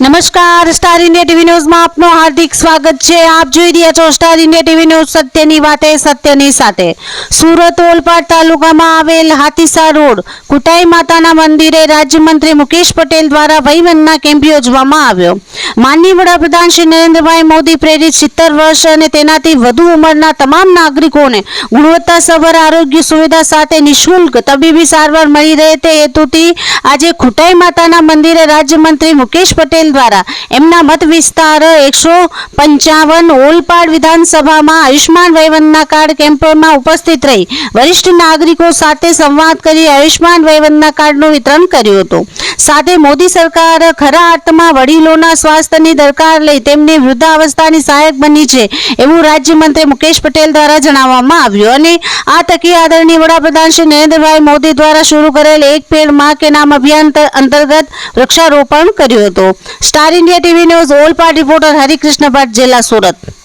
નમસ્કાર, star India TV ન્યૂઝમાં આપનું હાર્દિક સ્વાગત છે। આપ જોઈ રહ્યા છો સ્ટાર ઇન્ડિયા ટીવી ન્યૂઝ, સત્યની વાતે સત્યની સાથે। સુરત ઓલપાડ તાલુકામાં આવેલ હાથીસા રોડ કુટાઈ માતાના મંદિરે રાજ્યમંત્રી મુકેશ પટેલ દ્વારા વહીવટના કેમ્પ યોજવામાં આવ્યો। માનનીય વડાપ્રધાન શ્રી નરેન્દ્રભાઈ મોદી પ્રેરિત 70 વર્ષ અને તેનાથી વધુ ઉંમરના તમામ નાગરિકોને ગુણવત્તાસભર આરોગ્ય સુવિધા સાથે નિઃશુલ્ક તબીબી સારવાર મળી રહે તે હેતુથી આજે કુટાઈ માતાના મંદિરે રાજ્યમંત્રી મુકેશ પટેલ દ્વારા એમના મત વિસ્તાર 155 ઓલપાડ વિધાનસભામાં આયુષ્માન વહીવટના કાર્ડ કેમ્પમાં ઉપસ્થિત રહી વરિષ્ઠ નાગરિકો સાથે સંવાદ કરી આયુષ્માન વહીવટના કાર્ડનું વિતરણ કર્યું હતું। સાથે મોદી સરકાર ખરા અર્થમાં વડીલોના સ્વાસ્થ્યની દરકાર લઈ તેમની વૃદ્ધાવસ્થાની સહાયક બની છે એવું રાજ્યમંત્રી મુકેશ પટેલ દ્વારા જણાવવામાં આવ્યું અને આ તકે આદરણીય વડાપ્રધાન શ્રી નરેન્દ્રભાઈ મોદી દ્વારા શરૂ કરેલ એક પેડ માં કે નામ અભિયાન અંતર્ગત વૃક્ષારોપણ કર્યું હતું। Star India TV news Olpad reporter Harikrishna Bhatt, જિલ્લા સુરત।